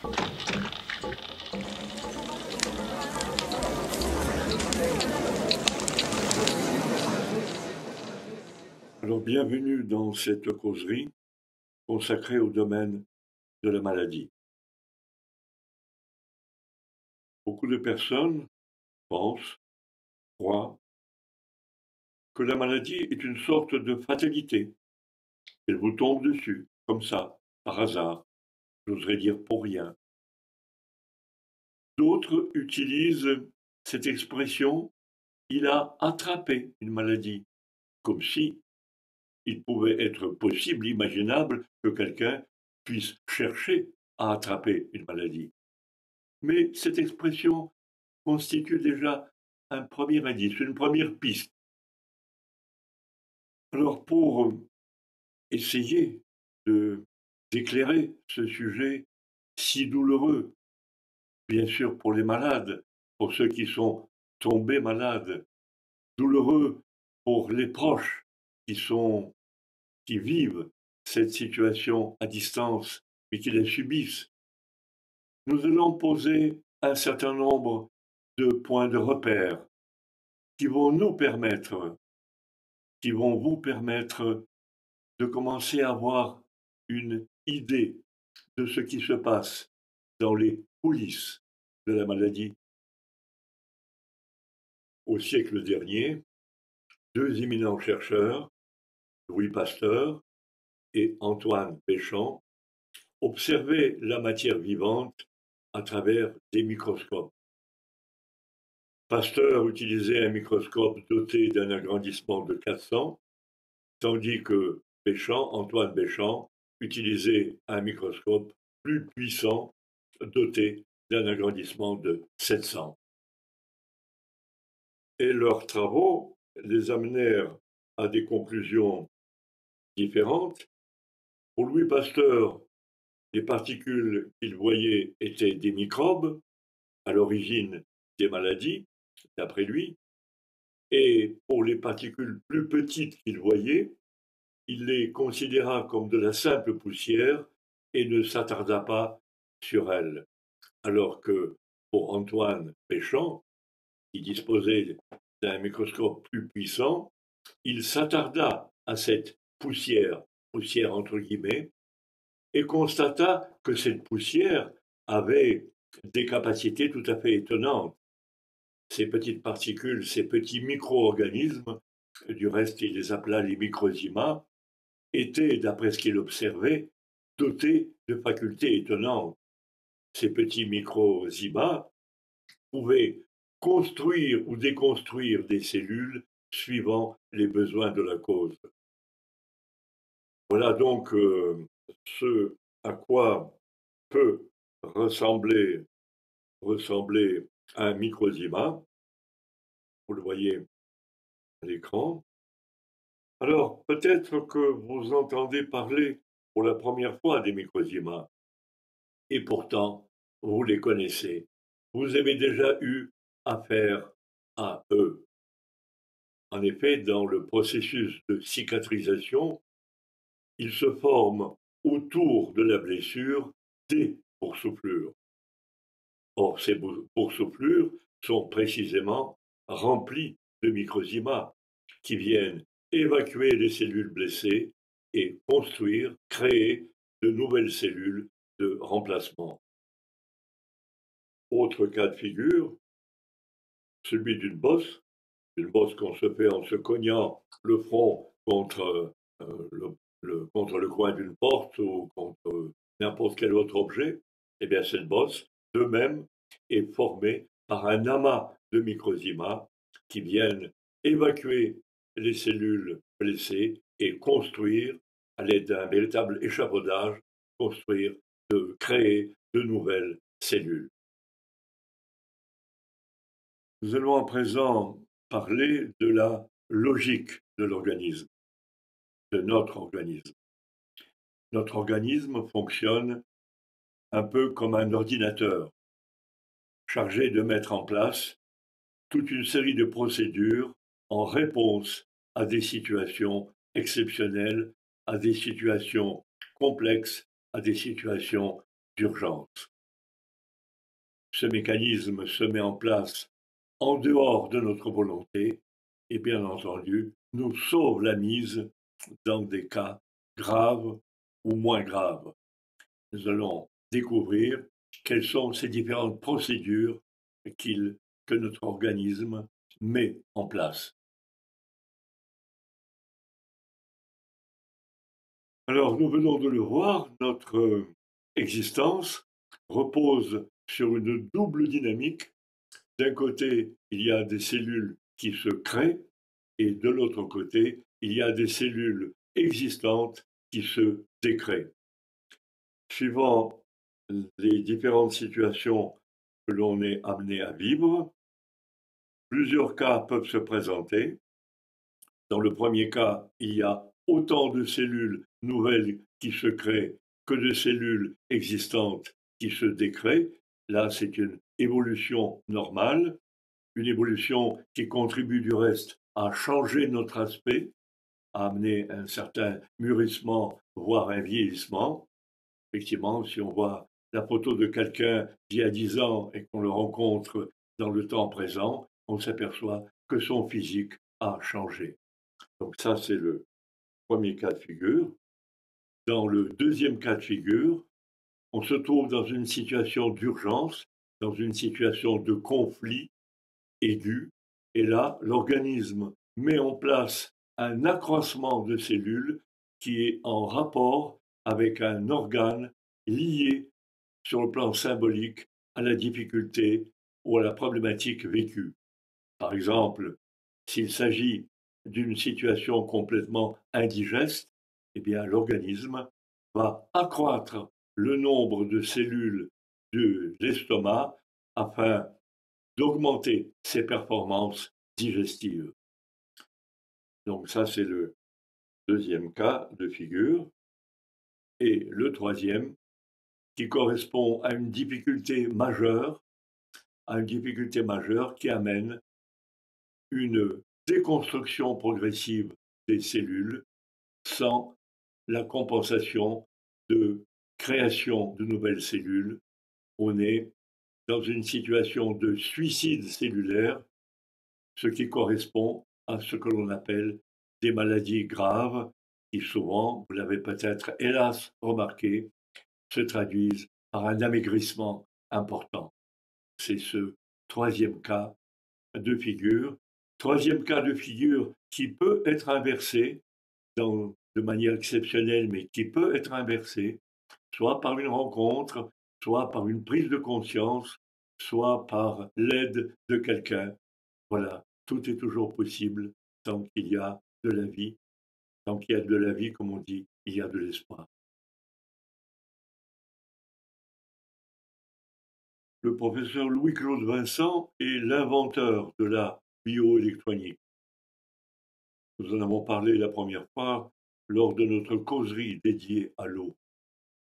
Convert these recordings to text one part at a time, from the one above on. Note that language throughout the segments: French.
Alors, bienvenue dans cette causerie consacrée au domaine de la maladie. Beaucoup de personnes pensent, croient que la maladie est une sorte de fatalité. Elle vous tombe dessus, comme ça, par hasard, j'oserais dire pour rien. D'autres utilisent cette expression il a attrapé une maladie, comme si il pouvait être possible, imaginable, que quelqu'un puisse chercher à attraper une maladie. Mais cette expression constitue déjà un premier indice, une première piste. Alors pour essayer d'éclairer ce sujet si douloureux, bien sûr pour les malades, pour ceux qui sont tombés malades, douloureux pour les proches qui vivent cette situation à distance, mais qui la subissent, nous allons poser un certain nombre de points de repère qui vont nous permettre, qui vont vous permettre de commencer à avoir une idée de ce qui se passe dans les coulisses de la maladie. Au siècle dernier, deux éminents chercheurs, Louis Pasteur et Antoine Béchamp, observaient la matière vivante à travers des microscopes. Pasteur utilisait un microscope doté d'un agrandissement de 400, tandis que Antoine Béchamp, utilisait un microscope plus puissant doté d'un agrandissement de 700. Et leurs travaux les amenèrent à des conclusions différentes. Pour Louis Pasteur, les particules qu'il voyait étaient des microbes à l'origine des maladies, d'après lui, et pour les particules plus petites qu'il voyait, il les considéra comme de la simple poussière et ne s'attarda pas sur elles. Alors que pour Antoine Béchamp, qui disposait d'un microscope plus puissant, il s'attarda à cette poussière entre guillemets, et constata que cette poussière avait des capacités tout à fait étonnantes. Ces petites particules, ces petits micro-organismes, du reste il les appela les microzymas, étaient, d'après ce qu'il observait, dotés de facultés étonnantes. Ces petits microzymas pouvaient construire ou déconstruire des cellules suivant les besoins de la cause. Voilà donc ce à quoi peut ressembler un microzyma. Vous le voyez à l'écran. Alors, peut-être que vous entendez parler pour la première fois des microzymas, et pourtant, vous les connaissez. Vous avez déjà eu affaire à eux. En effet, dans le processus de cicatrisation, ils se forment autour de la blessure des boursouflures. Or, ces boursouflures sont précisément remplies de microzymas qui viennent évacuer les cellules blessées et construire, créer de nouvelles cellules de remplacement. Autre cas de figure, celui d'une bosse qu'on se fait en se cognant le front contre contre le coin d'une porte ou contre n'importe quel autre objet. Eh bien, cette bosse, de même, est formée par un amas de microzymas qui viennent évacuer les cellules blessées et construire, à l'aide d'un véritable échafaudage, créer de nouvelles cellules. Nous allons à présent parler de la logique de l'organisme, de notre organisme. Notre organisme fonctionne un peu comme un ordinateur, chargé de mettre en place toute une série de procédures en réponse à des situations exceptionnelles, à des situations complexes, à des situations d'urgence. ce mécanisme se met en place en dehors de notre volonté et bien entendu nous sauve la mise dans des cas graves ou moins graves. Nous allons découvrir quelles sont ces différentes procédures que notre organisme met en place. Alors, nous venons de le voir, notre existence repose sur une double dynamique. D'un côté, il y a des cellules qui se créent et de l'autre côté, il y a des cellules existantes qui se décréent. Suivant les différentes situations que l'on est amené à vivre, plusieurs cas peuvent se présenter. Dans le premier cas, il y a autant de cellules nouvelles qui se créent que de cellules existantes qui se décréent. Là, c'est une évolution normale, une évolution qui contribue du reste à changer notre aspect, à amener un certain mûrissement, voire un vieillissement. Effectivement, si on voit la photo de quelqu'un d'il y a 10 ans et qu'on le rencontre dans le temps présent, on s'aperçoit que son physique a changé. Donc ça, c'est le premier cas de figure. Dans le deuxième cas de figure, on se trouve dans une situation d'urgence, dans une situation de conflit aigu, et là, l'organisme met en place un accroissement de cellules qui est en rapport avec un organe lié sur le plan symbolique à la difficulté ou à la problématique vécue. Par exemple, s'il s'agit d'une situation complètement indigeste, eh bien l'organisme va accroître le nombre de cellules de l'estomac afin d'augmenter ses performances digestives. Donc ça, c'est le deuxième cas de figure. Et le troisième, qui correspond à une difficulté majeure, qui amène une déconstruction progressive des cellules sans la compensation de création de nouvelles cellules. On est dans une situation de suicide cellulaire, ce qui correspond à ce que l'on appelle des maladies graves qui souvent, vous l'avez peut-être hélas remarqué, se traduisent par un amaigrissement important. C'est ce troisième cas de figure. Troisième cas de figure qui peut être inversé de manière exceptionnelle, mais qui peut être inversé, soit par une rencontre, soit par une prise de conscience, soit par l'aide de quelqu'un. Voilà, tout est toujours possible tant qu'il y a de la vie. Tant qu'il y a de la vie, comme on dit, il y a de l'espoir. Le professeur Louis-Claude Vincent est l'inventeur de la bioélectronique. Nous en avons parlé la première fois lors de notre causerie dédiée à l'eau.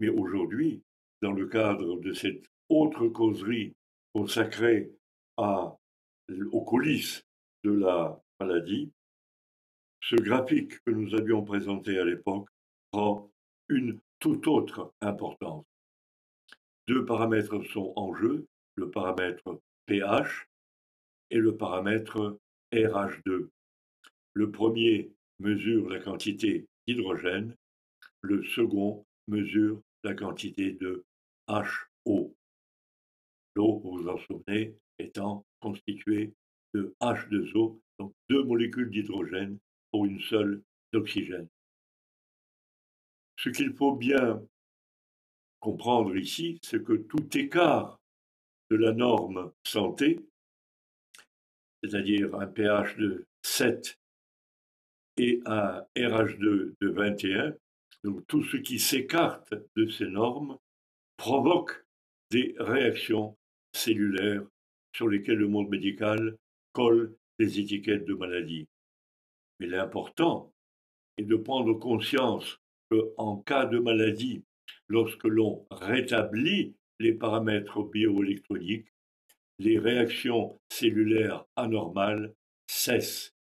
Mais aujourd'hui, dans le cadre de cette autre causerie consacrée aux coulisses de la maladie, ce graphique que nous avions présenté à l'époque prend une toute autre importance. Deux paramètres sont en jeu, le paramètre pH et le paramètre RH2. Le premier mesure la quantité d'hydrogène, le second mesure la quantité de HO. L'eau, vous vous en souvenez, étant constituée de H2O, donc deux molécules d'hydrogène pour une seule d'oxygène. Ce qu'il faut bien comprendre ici, c'est que tout écart de la norme santé, c'est-à-dire un pH de 7 et un RH2 de 21, donc tout ce qui s'écarte de ces normes provoque des réactions cellulaires sur lesquelles le monde médical colle des étiquettes de maladie. Mais l'important est de prendre conscience qu'en cas de maladie, lorsque l'on rétablit les paramètres bioélectroniques, les réactions cellulaires anormales cessent.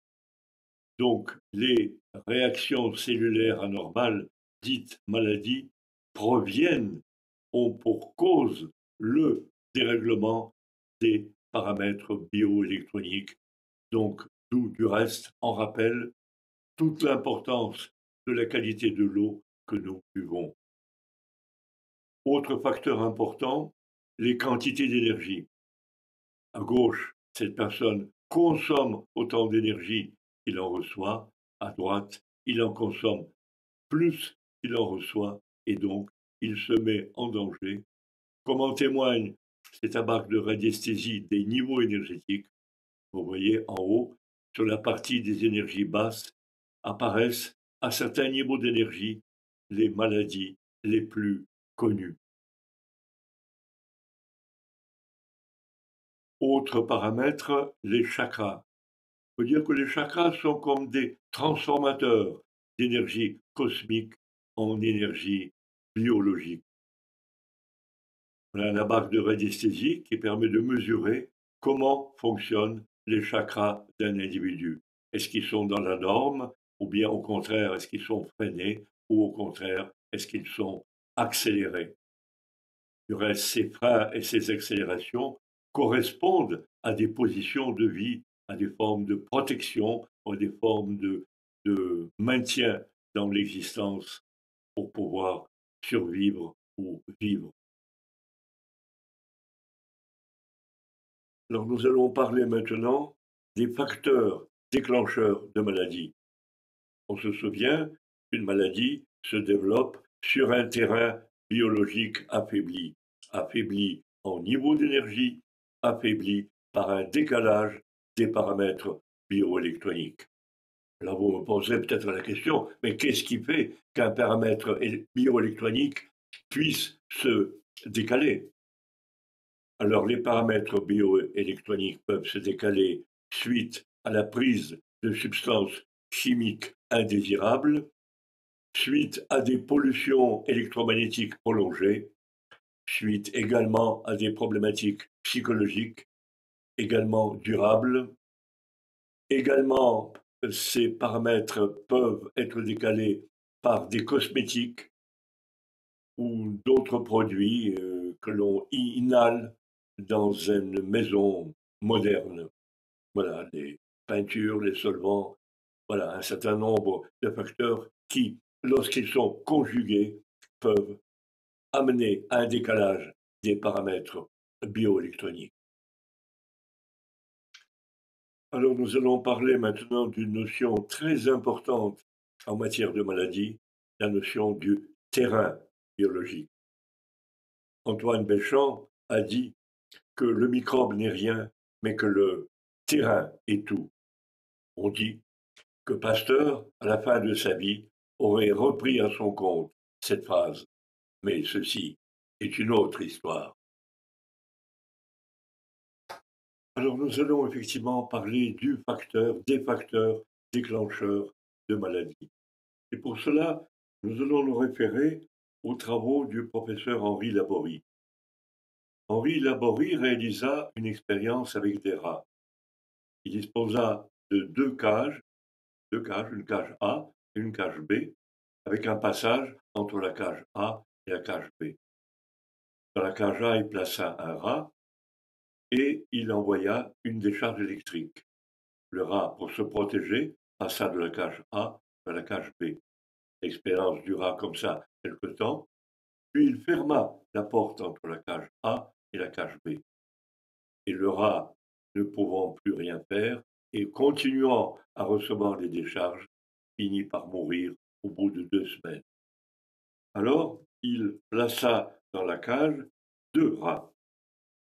Donc, les réactions cellulaires anormales, dites maladies, ont pour cause le dérèglement des paramètres bioélectroniques. Donc, d'où du reste, en rappel, toute l'importance de la qualité de l'eau que nous buvons. Autre facteur important, les quantités d'énergie. À gauche, cette personne consomme autant d'énergie qu'il en reçoit. À droite, il en consomme plus qu'il en reçoit et donc il se met en danger. Comme en témoigne cette marque de radiesthésie des niveaux énergétiques, vous voyez en haut, sur la partie des énergies basses, apparaissent à certains niveaux d'énergie les maladies les plus connues. Autre paramètre, les chakras. On peut dire que les chakras sont comme des transformateurs d'énergie cosmique en énergie biologique. On a la barre de radiesthésie qui permet de mesurer comment fonctionnent les chakras d'un individu. Est-ce qu'ils sont dans la norme ou bien au contraire, est-ce qu'ils sont freinés ou au contraire, est-ce qu'ils sont accélérés? Du reste, ces freins et ces accélérations correspondent à des positions de vie, à des formes de protection, à des formes de maintien dans l'existence pour pouvoir survivre ou vivre. Alors nous allons parler maintenant des facteurs déclencheurs de maladies. On se souvient qu'une maladie se développe sur un terrain biologique affaibli, affaibli en niveau d'énergie, affaibli par un décalage des paramètres bioélectroniques. Là, vous me poserez peut-être la question, mais qu'est-ce qui fait qu'un paramètre bioélectronique puisse se décaler? Alors, les paramètres bioélectroniques peuvent se décaler suite à la prise de substances chimiques indésirables, suite à des pollutions électromagnétiques prolongées, suite également à des problématiques psychologiques, également durables. Également, ces paramètres peuvent être décalés par des cosmétiques ou d'autres produits que l'on inhale dans une maison moderne. Voilà, les peintures, les solvants, voilà, un certain nombre de facteurs qui, lorsqu'ils sont conjugués, peuvent amener à un décalage des paramètres bioélectroniques. Alors nous allons parler maintenant d'une notion très importante en matière de maladie, la notion du terrain biologique. Antoine Béchamp a dit que le microbe n'est rien, mais que le terrain est tout. On dit que Pasteur, à la fin de sa vie, aurait repris à son compte cette phrase. Mais ceci est une autre histoire. Alors nous allons effectivement parler des facteurs déclencheurs de maladie. Et pour cela, nous allons nous référer aux travaux du professeur Henri Laborie. Henri Laborie réalisa une expérience avec des rats. Il disposa de deux cages, une cage A et une cage B, avec un passage entre la cage A et la cage B. Dans la cage A, il plaça un rat et il envoya une décharge électrique. Le rat, pour se protéger, passa de la cage A à la cage B. L'expérience dura comme ça quelque temps, puis il ferma la porte entre la cage A et la cage B. Et le rat, ne pouvant plus rien faire et continuant à recevoir les décharges, finit par mourir au bout de 2 semaines. Alors, il plaça dans la cage deux rats.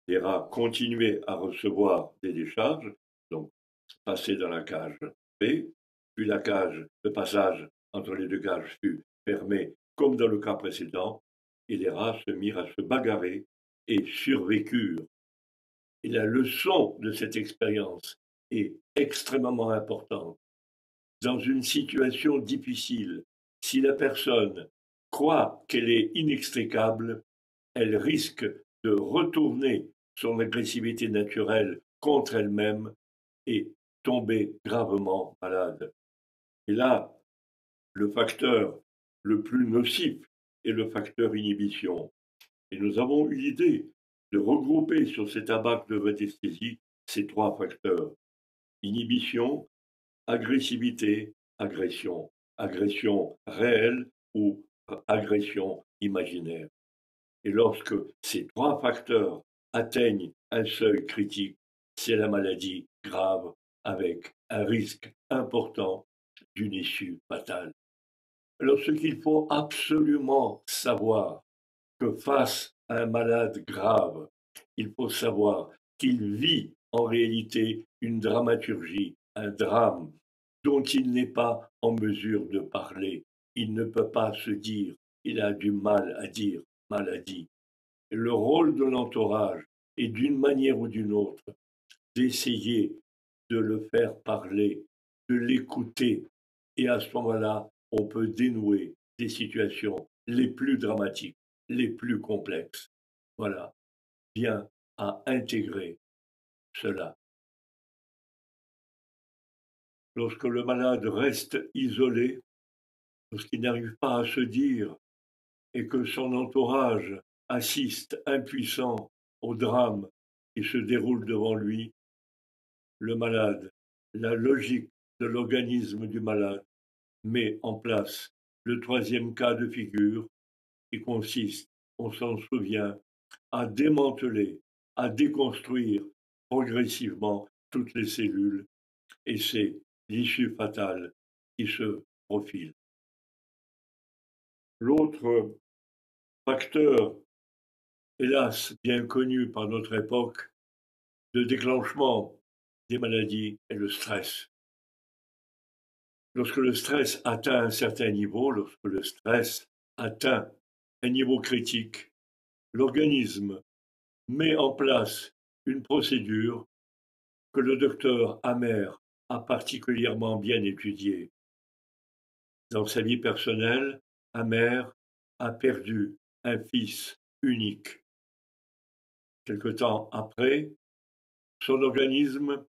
Les rats continuaient à recevoir des décharges, donc passaient dans la cage B, puis le passage entre les deux cages fut fermé comme dans le cas précédent, et les rats se mirent à se bagarrer et survécurent. Et la leçon de cette expérience est extrêmement importante. Dans une situation difficile, si la personne croit qu'elle est inextricable, elle risque de retourner son agressivité naturelle contre elle-même et tomber gravement malade. Et là, le facteur le plus nocif est le facteur inhibition. Et nous avons eu l'idée de regrouper sur cette abaque de radiesthésie ces trois facteurs: inhibition, agressivité, agression, agression réelle ou agression imaginaire. Et lorsque ces trois facteurs atteignent un seuil critique, c'est la maladie grave avec un risque important d'une issue fatale. Alors ce qu'il faut absolument savoir, que face à un malade grave, il faut savoir qu'il vit en réalité une dramaturgie, un drame dont il n'est pas en mesure de parler. Il ne peut pas se dire, il a du mal à dire maladie. Le rôle de l'entourage est d'une manière ou d'une autre d'essayer de le faire parler, de l'écouter. Et à ce moment-là, on peut dénouer des situations les plus dramatiques, les plus complexes. Voilà, bien à intégrer cela. Lorsque le malade reste isolé, lorsqu'il n'arrive pas à se dire et que son entourage assiste impuissant au drame qui se déroule devant lui, le malade, la logique de l'organisme du malade met en place le troisième cas de figure qui consiste, on s'en souvient, à démanteler, à déconstruire progressivement toutes les cellules, et c'est l'issue fatale qui se profile. L'autre facteur, hélas bien connu par notre époque, de déclenchement des maladies est le stress. Lorsque le stress atteint un certain niveau, lorsque le stress atteint un niveau critique, l'organisme met en place une procédure que le docteur Amer a particulièrement bien étudiée. Dans sa vie personnelle, Amer a perdu un fils unique. Quelque temps après, son organisme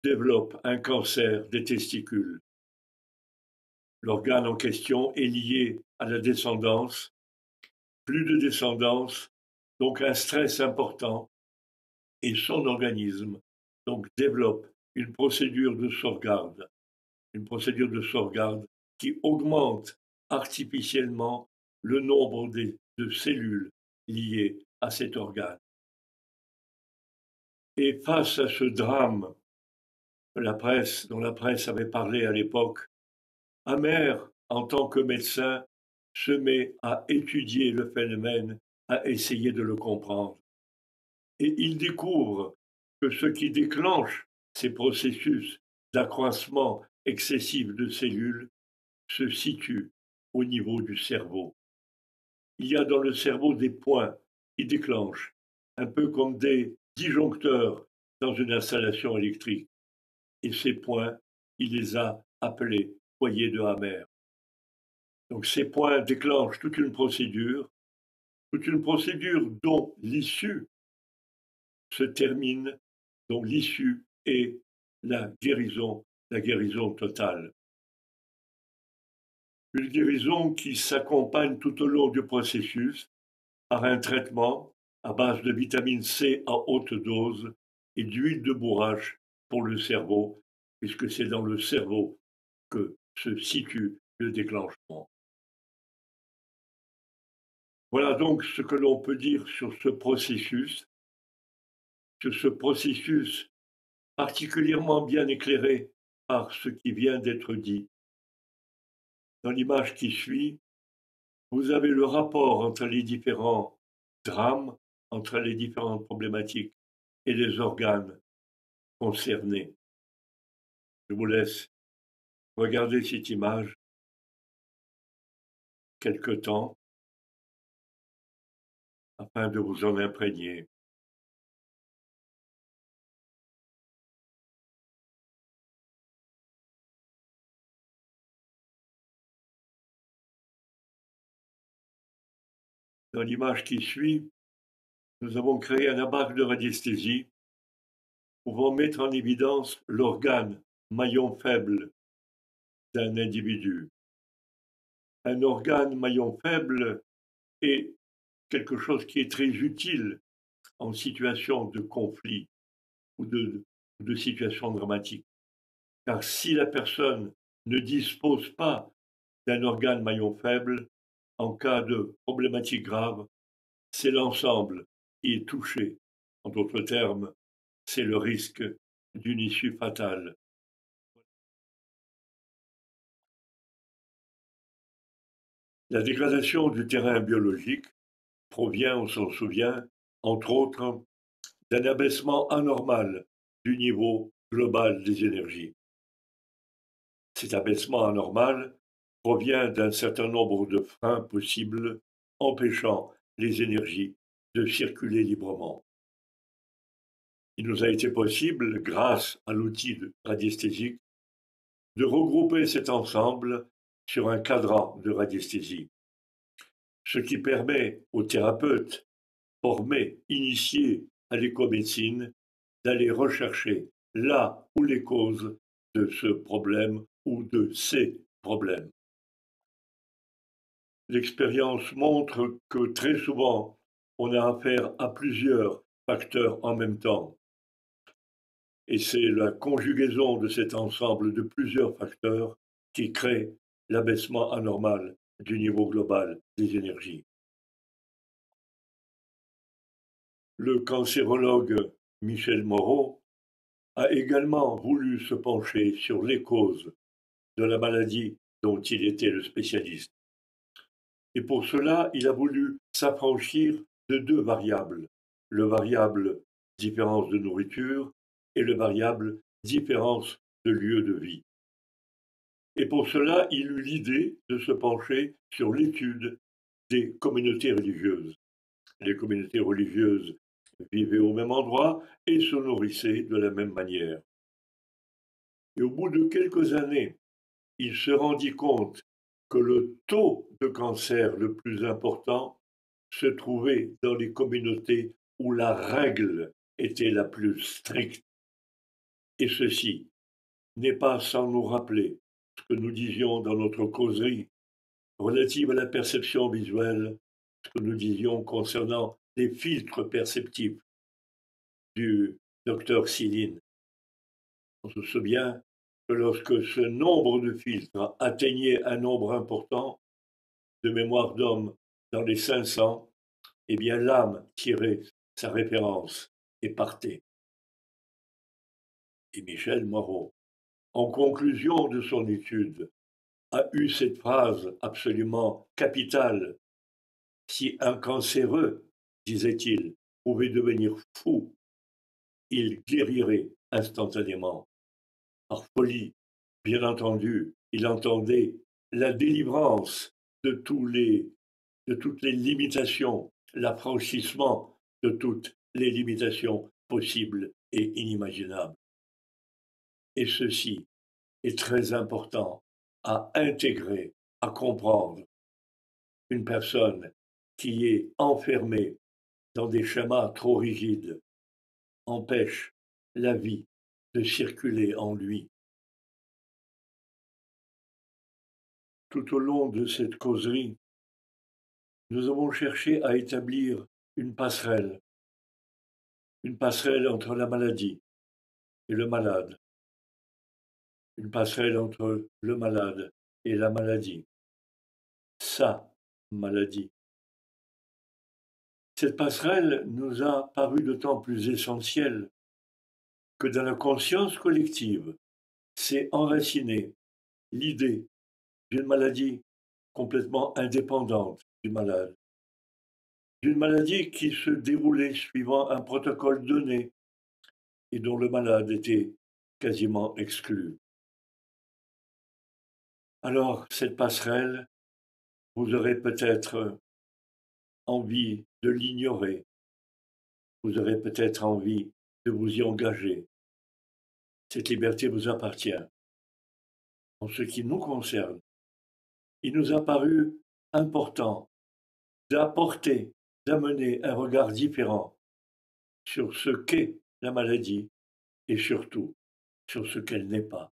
développe un cancer des testicules. L'organe en question est lié à la descendance, plus de descendance, donc un stress important, et son organisme donc développe une procédure de sauvegarde, qui augmente artificiellement le nombre de cellules liées à cet organe. Et face à ce drame, dont la presse avait parlé à l'époque, Amer, en tant que médecin, se met à étudier le phénomène, à essayer de le comprendre. Et il découvre que ce qui déclenche ces processus d'accroissement excessif de cellules se situe au niveau du cerveau. Il y a dans le cerveau des points qui déclenchent, un peu comme des disjoncteurs dans une installation électrique. Et ces points, il les a appelés foyers de Hammer. Donc ces points déclenchent toute une procédure dont l'issue se termine, dont l'issue est la guérison totale. Une guérison qui s'accompagne tout au long du processus par un traitement à base de vitamine C à haute dose et d'huile de bourrache pour le cerveau, puisque c'est dans le cerveau que se situe le déclenchement. Voilà donc ce que l'on peut dire sur ce processus particulièrement bien éclairé par ce qui vient d'être dit. Dans l'image qui suit, vous avez le rapport entre les différents drames, entre les différentes problématiques et les organes concernés. Je vous laisse regarder cette image quelque temps afin de vous en imprégner. Dans l'image qui suit, nous avons créé un abaque de radiesthésie pouvant mettre en évidence l'organe maillon faible d'un individu. Un organe maillon faible est quelque chose qui est très utile en situation de conflit ou de situation dramatique. Car si la personne ne dispose pas d'un organe maillon faible, en cas de problématique grave, c'est l'ensemble qui est touché. En d'autres termes, c'est le risque d'une issue fatale. La dégradation du terrain biologique provient, on s'en souvient, entre autres, d'un abaissement anormal du niveau global des énergies. Cet abaissement anormal provient d'un certain nombre de freins possibles empêchant les énergies de circuler librement. Il nous a été possible, grâce à l'outil radiesthésique, de regrouper cet ensemble sur un cadran de radiesthésie, ce qui permet aux thérapeutes formés, initiés à l'écomédecine, d'aller rechercher là où les causes de ce problème ou de ces problèmes. L'expérience montre que très souvent, on a affaire à plusieurs facteurs en même temps. Et c'est la conjugaison de cet ensemble de plusieurs facteurs qui crée l'abaissement anormal du niveau global des énergies. Le cancérologue Michel Moreau a également voulu se pencher sur les causes de la maladie dont il était le spécialiste. Et pour cela, il a voulu s'affranchir de deux variables, le variable différence de nourriture et le variable différence de lieu de vie. Et pour cela, il eut l'idée de se pencher sur l'étude des communautés religieuses. Les communautés religieuses vivaient au même endroit et se nourrissaient de la même manière. Et au bout de quelques années, il se rendit compte que le taux de cancer le plus important se trouvait dans les communautés où la règle était la plus stricte. Et ceci n'est pas sans nous rappeler ce que nous disions dans notre causerie relative à la perception visuelle, ce que nous disions concernant les filtres perceptifs du docteur Céline. On se souvient que lorsque ce nombre de filtres atteignait un nombre important, de mémoire d'homme dans les 500, eh bien l'âme tirait sa référence et partait. Et Michel Moreau, en conclusion de son étude, a eu cette phrase absolument capitale. Si un cancéreux, disait-il, pouvait devenir fou, il guérirait instantanément. Par folie, bien entendu, il entendait la délivrance de toutes les limitations, l'affranchissement de toutes les limitations possibles et inimaginables. Et ceci est très important à intégrer, à comprendre. Une personne qui est enfermée dans des schémas trop rigides empêche la vie de circuler en lui. Tout au long de cette causerie, nous avons cherché à établir une passerelle entre la maladie et le malade, une passerelle entre le malade et la maladie, sa maladie. Cette passerelle nous a paru d'autant plus essentielle que dans la conscience collective s'est enracinée l'idée d'une maladie complètement indépendante du malade, d'une maladie qui se déroulait suivant un protocole donné et dont le malade était quasiment exclu. Alors, cette passerelle, vous aurez peut-être envie de l'ignorer, vous aurez peut-être envie de vous y engager. Cette liberté vous appartient. En ce qui nous concerne, il nous a paru important d'apporter, d'amener un regard différent sur ce qu'est la maladie et surtout sur ce qu'elle n'est pas.